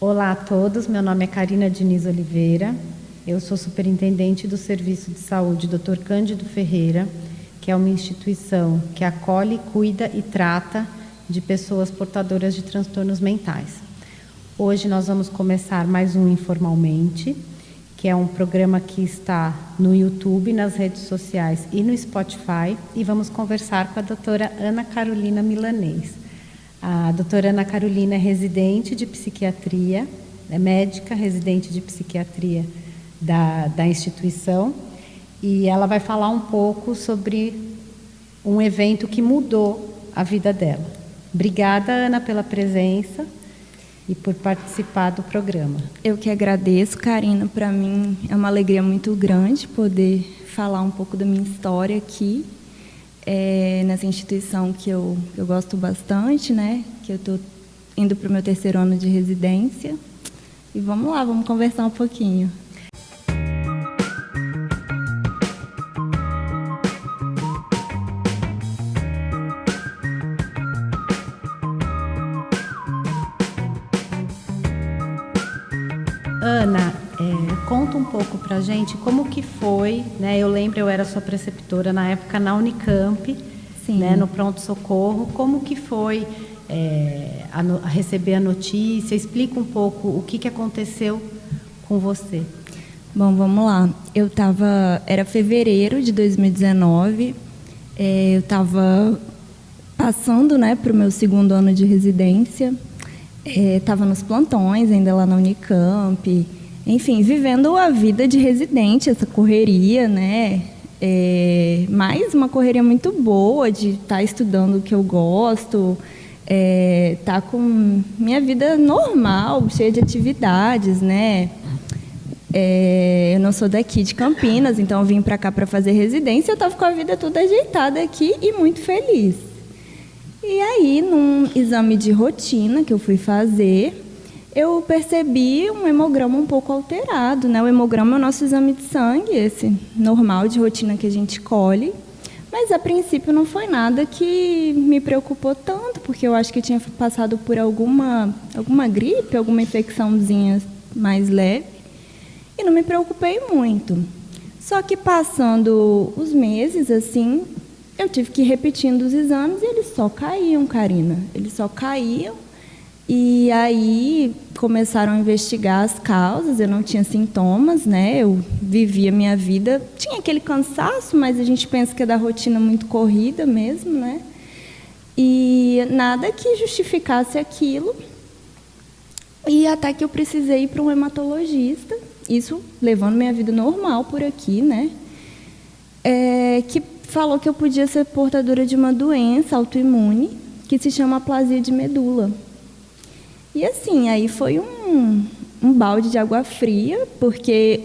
Olá a todos, meu nome é Carina Diniz Oliveira, eu sou superintendente do Serviço de Saúde Dr. Cândido Ferreira, que é uma instituição que acolhe, cuida e trata de pessoas portadoras de transtornos mentais. Hoje nós vamos começar mais um Informalmente, que é um programa que está no YouTube, nas redes sociais e no Spotify, e vamos conversar com a doutora Ana Carolina Milanês. A doutora Ana Carolina é residente de psiquiatria, é médica residente de psiquiatria da instituição, e ela vai falar um pouco sobre um evento que mudou a vida dela. Obrigada, Ana, pela presença e por participar do programa. Eu que agradeço, Karina. Para mim é uma alegria muito grande poder falar um pouco da minha história aqui, nessa instituição que eu gosto bastante, né? Que eu estou indo para o meu 3º ano de residência. E vamos lá, vamos conversar um pouquinho. Ana, conta um pouco pra gente como que foi, né? Eu lembro, eu era sua preceptora na época na Unicamp, né, no pronto-socorro. Como que foi a receber a notícia? Explica um pouco o que aconteceu com você. Bom, vamos lá. Era fevereiro de 2019, eu estava passando, né, para o meu 2º ano de residência. Estava nos plantões, ainda lá na Unicamp, enfim, vivendo a vida de residente, essa correria, né? Mais uma correria muito boa de estar estudando o que eu gosto, estar com minha vida normal, cheia de atividades, né? Eu não sou daqui de Campinas, então eu vim para cá para fazer residência, eu estava com a vida toda ajeitada aqui e muito feliz. E aí, num exame de rotina que eu fui fazer, eu percebi um hemograma um pouco alterado, né? O hemograma é o nosso exame de sangue, esse normal de rotina que a gente colhe. Mas, a princípio, não foi nada que me preocupou tanto, porque eu acho que eu tinha passado por alguma gripe, alguma infecçãozinha mais leve, e não me preocupei muito. Só que, passando os meses, assim, eu tive que ir repetindo os exames e eles só caíam, Karina. Eles só caíam. E aí começaram a investigar as causas. Eu não tinha sintomas, né? Eu vivia a minha vida. Tinha aquele cansaço, mas a gente pensa que é da rotina muito corrida mesmo, né? E nada que justificasse aquilo. E até que eu precisei ir para um hematologista. Isso levando minha vida normal por aqui, né? Que falou que eu podia ser portadora de uma doença autoimune que se chama aplasia de medula. E assim, aí foi um balde de água fria, porque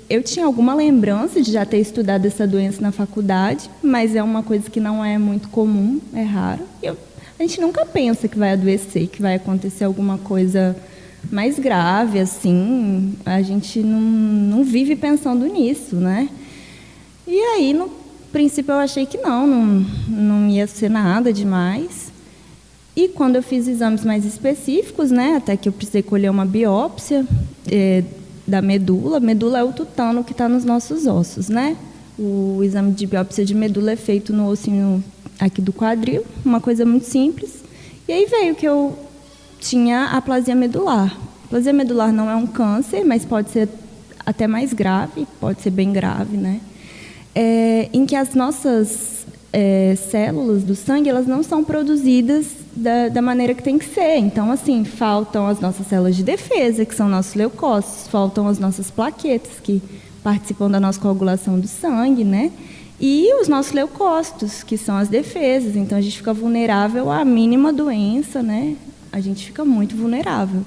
eu tinha alguma lembrança de já ter estudado essa doença na faculdade, mas é uma coisa que não é muito comum, é raro. A gente nunca pensa que vai adoecer, que vai acontecer alguma coisa mais grave, assim. A gente não vive pensando nisso, né? E aí, no princípio, eu achei que não ia ser nada demais. E quando eu fiz exames mais específicos, né, até que eu precisei colher uma biópsia da medula. Medula é o tutano que está nos nossos ossos, né? O exame de biópsia de medula é feito no ossinho aqui do quadril, uma coisa muito simples. E aí veio que eu tinha aplasia medular. Aplasia medular não é um câncer, mas pode ser até mais grave, pode ser bem grave, né? Em que as nossas células do sangue, elas não são produzidas da maneira que tem que ser. Então, assim, faltam as nossas células de defesa, que são nossos leucócitos, faltam as nossas plaquetas, que participam da nossa coagulação do sangue, né? E os nossos leucócitos, que são as defesas. Então, a gente fica vulnerável à mínima doença, né? A gente fica muito vulnerável.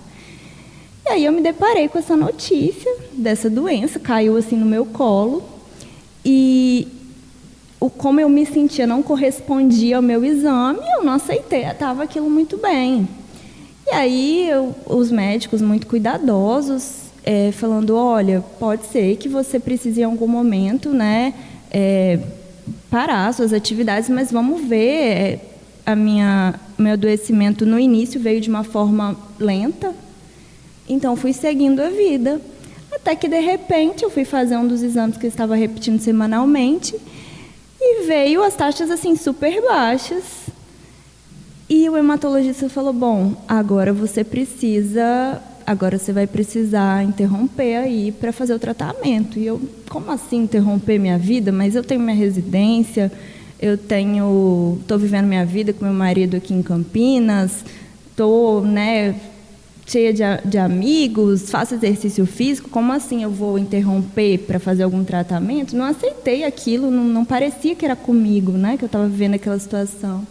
E aí eu me deparei com essa notícia dessa doença, caiu assim no meu colo, e como eu me sentia não correspondia ao meu exame, eu não aceitei, estava aquilo muito bem. E aí os médicos muito cuidadosos, falando, olha, pode ser que você precise em algum momento, né, parar suas atividades, mas vamos ver, meu adoecimento no início veio de uma forma lenta, Então, fui seguindo a vida. Até que, de repente, eu fui fazer um dos exames que eu estava repetindo semanalmente e veio as taxas, assim, super baixas. E o hematologista falou, bom, agora você vai precisar interromper aí para fazer o tratamento. E eu, como assim interromper minha vida? Mas eu tenho minha residência, estou vivendo minha vida com meu marido aqui em Campinas, estou, né, cheia de amigos, faço exercício físico, como assim eu vou interromper para fazer algum tratamento? Não aceitei aquilo, não parecia que era comigo, né, que eu estava vivendo aquela situação.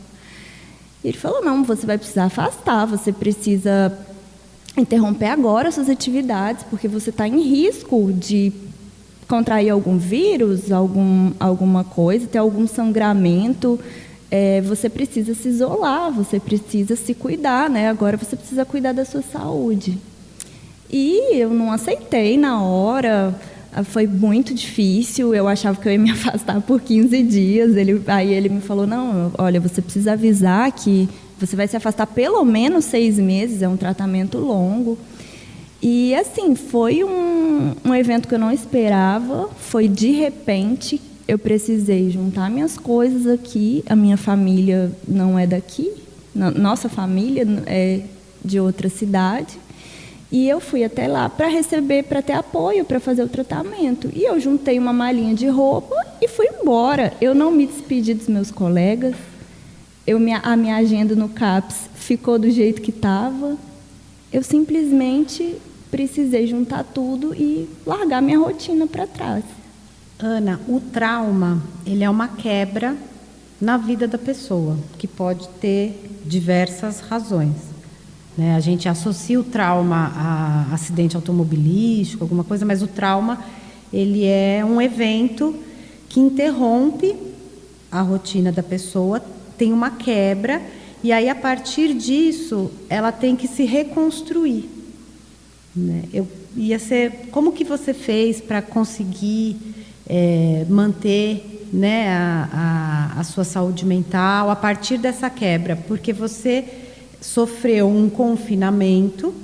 E ele falou, não, você vai precisar afastar, você precisa interromper agora suas atividades, porque você está em risco de contrair algum vírus, alguma coisa, ter algum sangramento. Você precisa se isolar, você precisa se cuidar, né? Agora você precisa cuidar da sua saúde. E eu não aceitei na hora, foi muito difícil, eu achava que eu ia me afastar por 15 dias. Aí ele me falou, não, olha, você precisa avisar que você vai se afastar pelo menos 6 meses, é um tratamento longo. E, assim, foi um evento que eu não esperava, foi de repente. Eu precisei juntar minhas coisas aqui, a minha família não é daqui, nossa família é de outra cidade, e eu fui até lá para ter apoio para fazer o tratamento. E eu juntei uma malinha de roupa e fui embora. Eu não me despedi dos meus colegas, a minha agenda no CAPS ficou do jeito que estava. Eu simplesmente precisei juntar tudo e largar minha rotina para trás. Ana, o trauma, ele é uma quebra na vida da pessoa, que pode ter diversas razões, né? A gente associa o trauma a acidente automobilístico, alguma coisa, mas o trauma, ele é um evento que interrompe a rotina da pessoa, tem uma quebra, e aí, a partir disso, ela tem que se reconstruir, né? Como que você fez para conseguir manter, né, a sua saúde mental a partir dessa quebra? Porque você sofreu um confinamento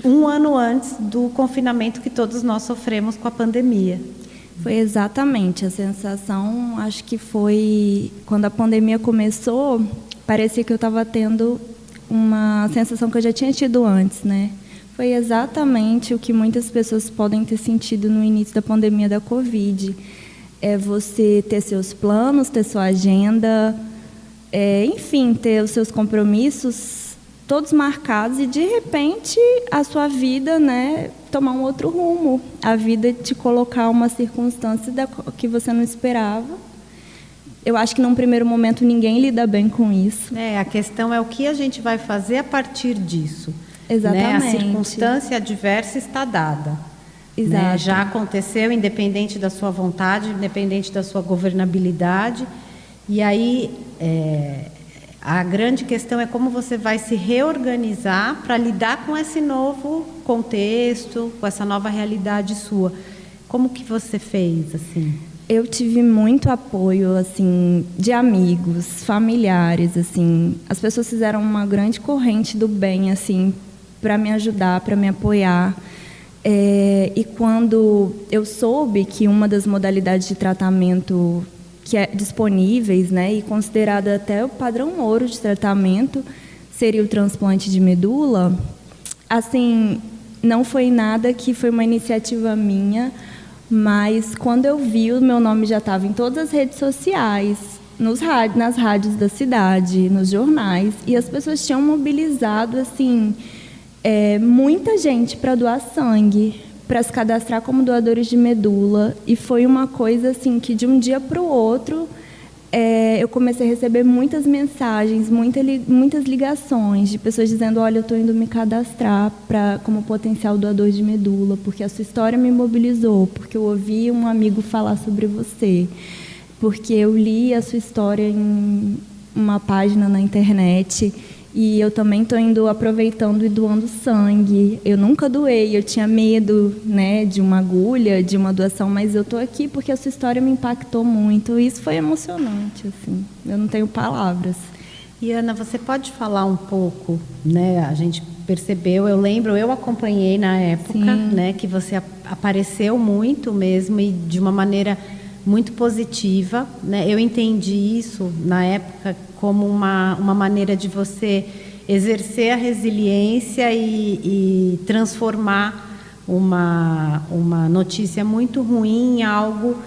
1 ano antes do confinamento que todos nós sofremos com a pandemia. Foi exatamente a sensação, acho que foi quando a pandemia começou, parecia que eu estava tendo uma sensação que eu já tinha tido antes, né? Foi exatamente o que muitas pessoas podem ter sentido no início da pandemia da Covid. É você ter seus planos, ter sua agenda, enfim, ter os seus compromissos todos marcados e, de repente, a sua vida, né, tomar um outro rumo. A vida te colocar uma circunstância que você não esperava. Eu acho que, num primeiro momento, ninguém lida bem com isso. A questão é o que a gente vai fazer a partir disso. Exatamente. Né? A circunstância adversa está dada. Exato. Né? Já aconteceu, independente da sua vontade, independente da sua governabilidade. E aí, a grande questão é como você vai se reorganizar para lidar com esse novo contexto, com essa nova realidade sua. Como que você fez, assim? Eu tive muito apoio, assim, de amigos, familiares, assim. As pessoas fizeram uma grande corrente do bem, assim, para me ajudar, para me apoiar. E quando eu soube que uma das modalidades de tratamento que é disponíveis, né, e considerada até o padrão ouro de tratamento, seria o transplante de medula, assim, não foi nada que foi uma iniciativa minha, mas quando eu vi, o meu nome já estava em todas as redes sociais, nas rádios da cidade, nos jornais, e as pessoas tinham mobilizado, assim, muita gente para doar sangue, para se cadastrar como doadores de medula, e foi uma coisa assim que de um dia para o outro eu comecei a receber muitas mensagens, muitas ligações de pessoas dizendo, olha, eu estou indo me cadastrar como potencial doador de medula, porque a sua história me mobilizou, porque eu ouvi um amigo falar sobre você, porque eu li a sua história em uma página na internet. E eu também estou aproveitando e doando sangue. Eu nunca doei, eu tinha medo, né, de uma agulha, de uma doação, mas eu estou aqui porque a sua história me impactou muito. Isso foi emocionante, assim. Eu não tenho palavras. E, Ana, você pode falar um pouco, né? A gente percebeu. Eu lembro, eu acompanhei na época, né, que você apareceu muito mesmo e de uma maneira muito positiva, né? Eu entendi isso na época como uma maneira de você exercer a resiliência e transformar uma notícia muito ruim em algo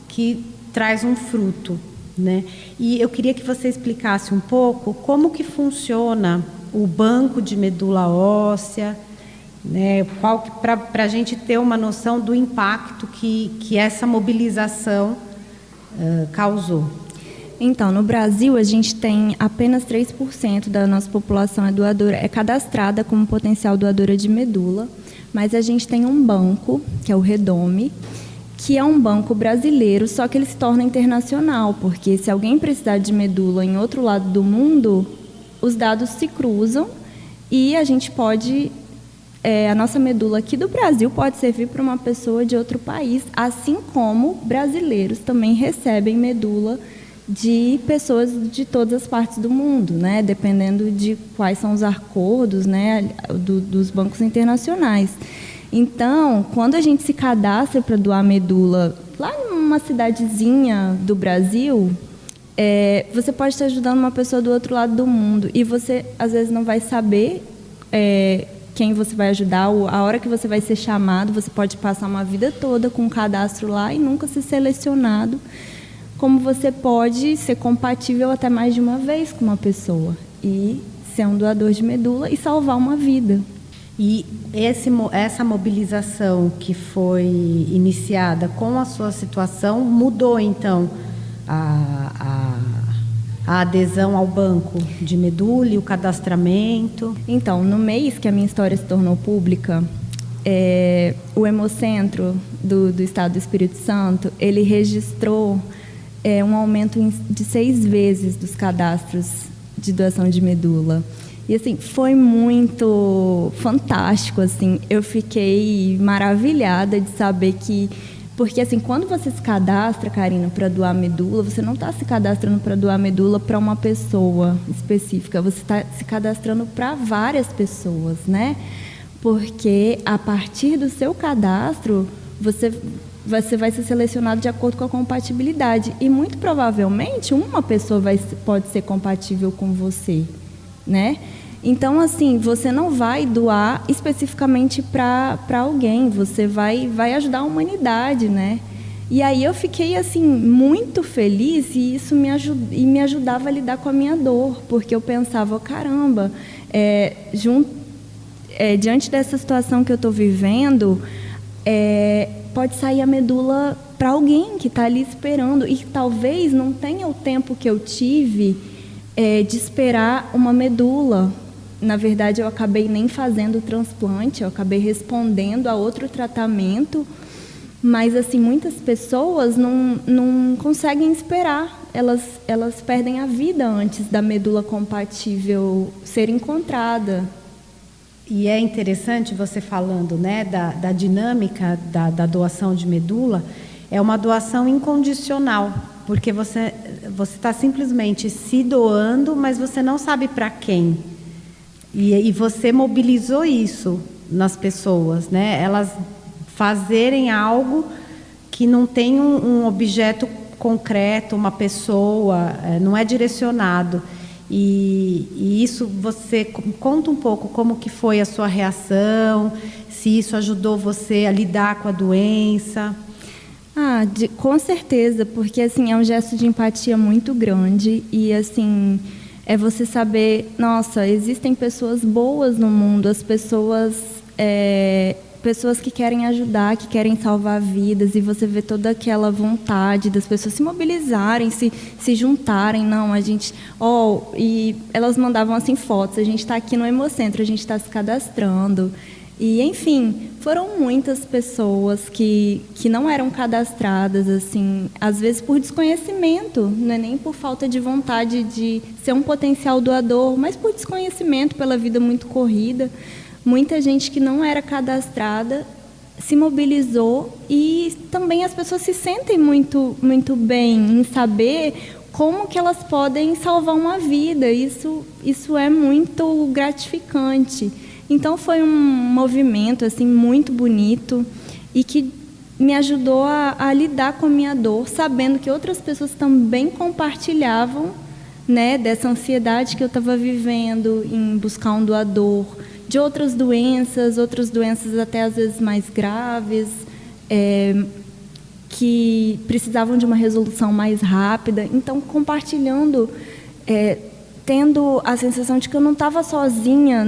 que traz um fruto, né? E eu queria que você explicasse um pouco como que funciona o banco de medula óssea, né? Para a gente ter uma noção do impacto que essa mobilização causou. Então, no Brasil, a gente tem apenas 3% da nossa população é cadastrada como potencial doadora de medula, mas a gente tem um banco, que é o Redome, que é um banco brasileiro, só que ele se torna internacional, porque se alguém precisar de medula em outro lado do mundo, os dados se cruzam e a gente pode... a nossa medula aqui do Brasil pode servir para uma pessoa de outro país, assim como brasileiros também recebem medula de pessoas de todas as partes do mundo, né? Dependendo de quais são os acordos, né, dos bancos internacionais. Então, quando a gente se cadastra para doar medula lá numa cidadezinha do Brasil, você pode estar ajudando uma pessoa do outro lado do mundo e você, às vezes, não vai saber quem você vai ajudar, a hora que você vai ser chamado, você pode passar uma vida toda com um cadastro lá e nunca ser selecionado, como você pode ser compatível até mais de uma vez com uma pessoa e ser um doador de medula e salvar uma vida. E essa mobilização que foi iniciada com a sua situação mudou, então, a adesão ao banco de medula e o cadastramento? Então, no mês que a minha história se tornou pública, o Hemocentro do Estado do Espírito Santo, ele registrou um aumento de 6 vezes dos cadastros de doação de medula. E, assim, foi muito fantástico, assim. Eu fiquei maravilhada de saber que... Porque, assim, quando você se cadastra, Karina, para doar medula, você não está se cadastrando para doar medula para uma pessoa específica, você está se cadastrando para várias pessoas, né? Porque, a partir do seu cadastro, você vai ser selecionado de acordo com a compatibilidade. E, muito provavelmente, uma pessoa pode ser compatível com você, né? Então, assim, você não vai doar especificamente para alguém, você vai ajudar a humanidade, né? E aí eu fiquei, assim, muito feliz e isso me ajudava a lidar com a minha dor, porque eu pensava, caramba, diante dessa situação que eu estou vivendo, pode sair a medula para alguém que está ali esperando e talvez não tenha o tempo que eu tive de esperar uma medula. Na verdade, eu acabei nem fazendo o transplante, eu acabei respondendo a outro tratamento, mas, assim, muitas pessoas não conseguem esperar, elas perdem a vida antes da medula compatível ser encontrada. E é interessante você falando, né, da dinâmica da doação de medula, é uma doação incondicional, porque você está simplesmente se doando, mas você não sabe para quem. E você mobilizou isso nas pessoas, né? Elas fazerem algo que não tem um objeto concreto, uma pessoa, não é direcionado. E isso, você conta um pouco como que foi a sua reação, se isso ajudou você a lidar com a doença. Com certeza, porque, assim, é um gesto de empatia muito grande e, assim, é você saber, nossa, existem pessoas boas no mundo, as pessoas que querem ajudar, que querem salvar vidas, e você vê toda aquela vontade das pessoas se mobilizarem, se juntarem, não, a gente... e elas mandavam, assim, fotos, a gente está aqui no Hemocentro, a gente está se cadastrando, e, enfim, foram muitas pessoas que não eram cadastradas, assim, às vezes por desconhecimento, não é nem por falta de vontade de ser um potencial doador, mas por desconhecimento, pela vida muito corrida. Muita gente que não era cadastrada se mobilizou e também as pessoas se sentem muito, muito bem em saber como que elas podem salvar uma vida. Isso é muito gratificante. Então foi um movimento assim muito bonito e que me ajudou a lidar com a minha dor, sabendo que outras pessoas também compartilhavam, né, dessa ansiedade que eu estava vivendo em buscar um doador, de outras doenças até às vezes mais graves, que precisavam de uma resolução mais rápida. Então, compartilhando, tendo a sensação de que eu não estava sozinha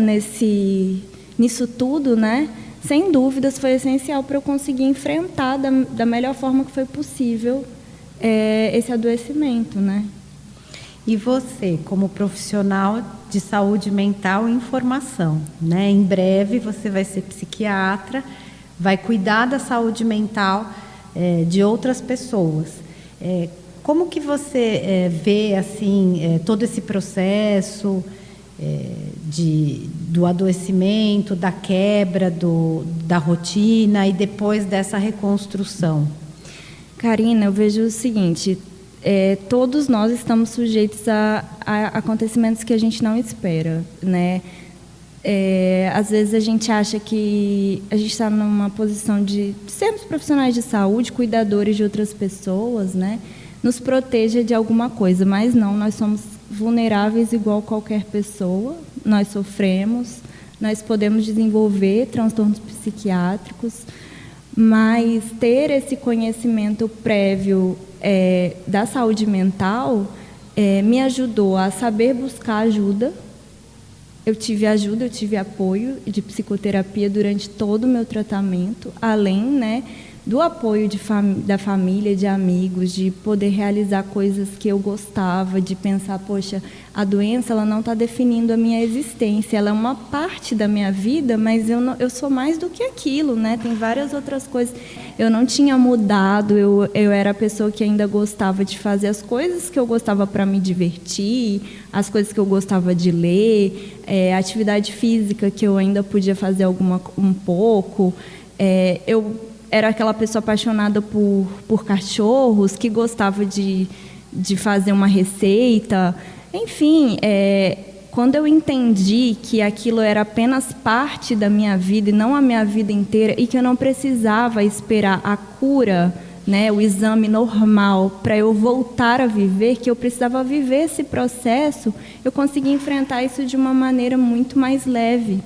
nisso tudo, né? Sem dúvidas, foi essencial para eu conseguir enfrentar da melhor forma que foi possível esse adoecimento, né? E você, como profissional de saúde mental e informação, né? Em breve você vai ser psiquiatra, vai cuidar da saúde mental de outras pessoas. Como que você vê assim todo esse processo do adoecimento, da quebra da rotina e depois dessa reconstrução? Karina, eu vejo o seguinte: todos nós estamos sujeitos a acontecimentos que a gente não espera, né? Às vezes a gente acha que a gente está numa posição de sermos profissionais de saúde, cuidadores de outras pessoas, né? Nos proteja de alguma coisa, mas não, nós somos vulneráveis igual qualquer pessoa, nós sofremos, nós podemos desenvolver transtornos psiquiátricos, mas ter esse conhecimento prévio da saúde mental me ajudou a saber buscar ajuda. Eu tive apoio de psicoterapia durante todo o meu tratamento, além, né, do apoio da família, de amigos, de poder realizar coisas que eu gostava, de pensar, poxa, a doença ela não está definindo a minha existência, ela é uma parte da minha vida, mas eu sou mais do que aquilo, né? Tem várias outras coisas. Eu não tinha mudado, eu era a pessoa que ainda gostava de fazer as coisas que eu gostava para me divertir, as coisas que eu gostava de ler, atividade física que eu ainda podia fazer um pouco. Eu era aquela pessoa apaixonada por cachorros, que gostava de fazer uma receita. Enfim, quando eu entendi que aquilo era apenas parte da minha vida e não a minha vida inteira, e que eu não precisava esperar a cura, né, o exame normal para eu voltar a viver, que eu precisava viver esse processo, eu consegui enfrentar isso de uma maneira muito mais leve.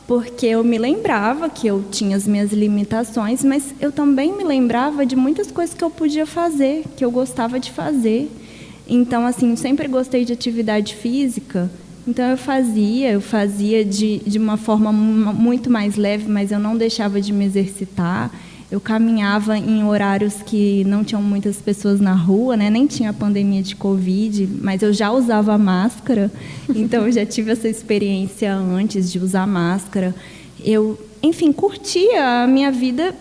Porque eu me lembrava que eu tinha as minhas limitações, mas eu também me lembrava de muitas coisas que eu podia fazer, que eu gostava de fazer. Então, assim, eu sempre gostei de atividade física, então eu fazia de uma forma muito mais leve, mas eu não deixava de me exercitar. Eu caminhava em horários que não tinham muitas pessoas na rua, né? Nem tinha a pandemia de Covid, mas eu já usava máscara, então eu já tive essa experiência antes de usar máscara. Eu, enfim, curtia a minha vida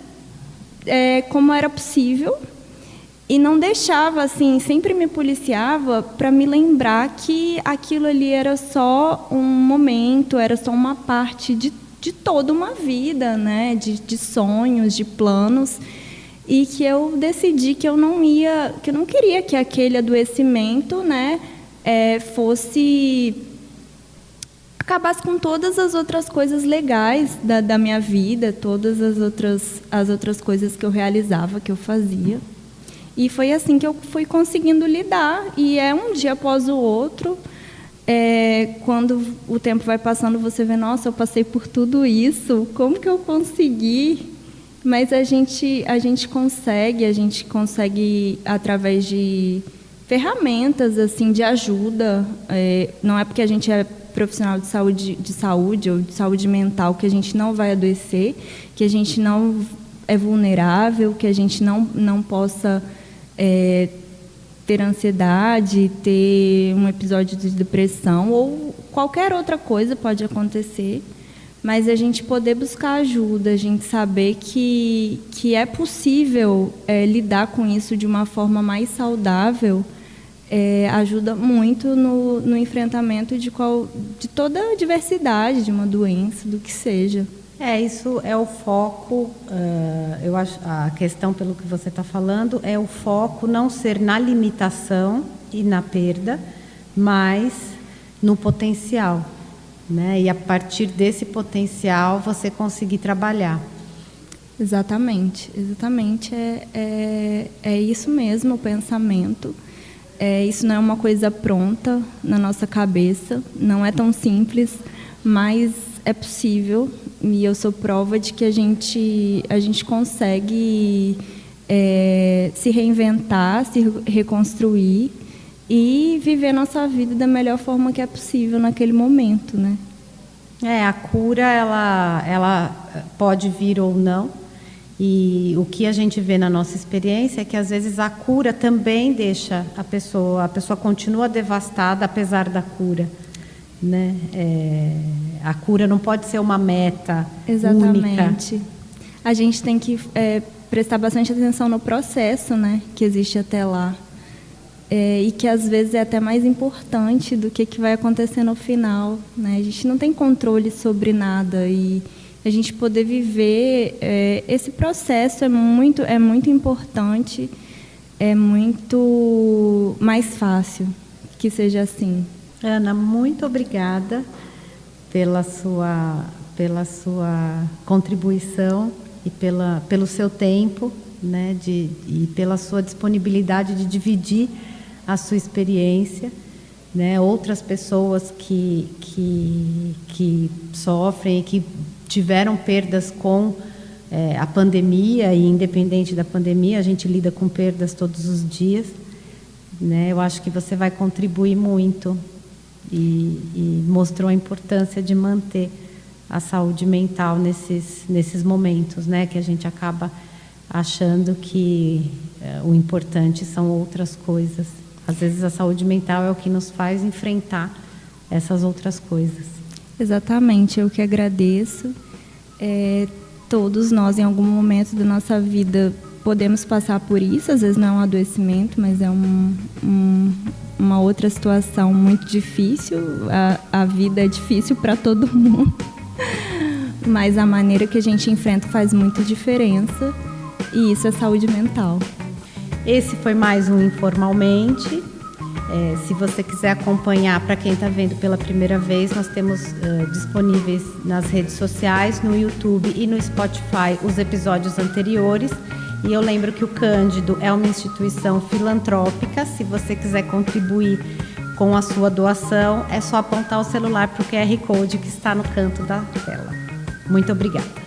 como era possível e não deixava, assim, sempre me policiava para me lembrar que aquilo ali era só um momento, era só uma parte de toda uma vida, né? De sonhos, de planos, e que eu decidi que eu não queria que aquele adoecimento, né, acabasse com todas as outras coisas legais da minha vida, todas as outras coisas que eu realizava, que eu fazia. E foi assim que eu fui conseguindo lidar, e um dia após o outro. Quando o tempo vai passando, você vê, nossa, eu passei por tudo isso, como que eu consegui? Mas a gente consegue através de ferramentas assim de ajuda. Não é porque a gente é profissional de saúde ou de saúde mental que a gente não vai adoecer, que a gente não é vulnerável, que a gente não possa ter ansiedade, ter um episódio de depressão ou qualquer outra coisa pode acontecer, mas a gente poder buscar ajuda, a gente saber que é possível lidar com isso de uma forma mais saudável, ajuda muito no enfrentamento de toda a diversidade de uma doença, do que seja. Isso é o foco, eu acho, a questão pelo que você está falando, é o foco não ser na limitação e na perda, mas no potencial, né? E a partir desse potencial você conseguir trabalhar. Exatamente. É isso mesmo o pensamento. Isso não é uma coisa pronta na nossa cabeça, não é tão simples, mas é possível, e eu sou prova de que a gente consegue se reinventar, se reconstruir e viver nossa vida da melhor forma que é possível naquele momento, né? A cura, ela pode vir ou não, e o que a gente vê na nossa experiência é que às vezes a cura também deixa a pessoa continua devastada apesar da cura, né? A cura não pode ser uma meta Exatamente. única. A gente tem que prestar bastante atenção no processo, né, que existe até lá. E que às vezes é até mais importante do que vai acontecer no final, né? A gente não tem controle sobre nada, e a gente poder viver esse processo é muito importante, é muito mais fácil que seja assim. Ana, muito obrigada pela sua contribuição e pelo seu tempo, né, e pela sua disponibilidade de dividir a sua experiência, né? Outras pessoas que sofrem e que tiveram perdas com a pandemia, e independente da pandemia, a gente lida com perdas todos os dias, né? Eu acho que você vai contribuir muito e mostrou a importância de manter a saúde mental nesses momentos, né? Que a gente acaba achando que o importante são outras coisas. Às vezes a saúde mental é o que nos faz enfrentar essas outras coisas. Exatamente, eu que agradeço. Todos nós, em algum momento da nossa vida, podemos passar por isso. Às vezes não é um adoecimento, mas é uma outra situação muito difícil. A vida é difícil para todo mundo, mas a maneira que a gente enfrenta faz muita diferença, e isso é saúde mental. Esse foi mais um Informalmente. Se você quiser acompanhar, para quem está vendo pela primeira vez, nós temos disponíveis nas redes sociais, no YouTube e no Spotify, os episódios anteriores. E eu lembro que o Cândido é uma instituição filantrópica. Se você quiser contribuir com a sua doação, é só apontar o celular para o QR Code que está no canto da tela. Muito obrigada.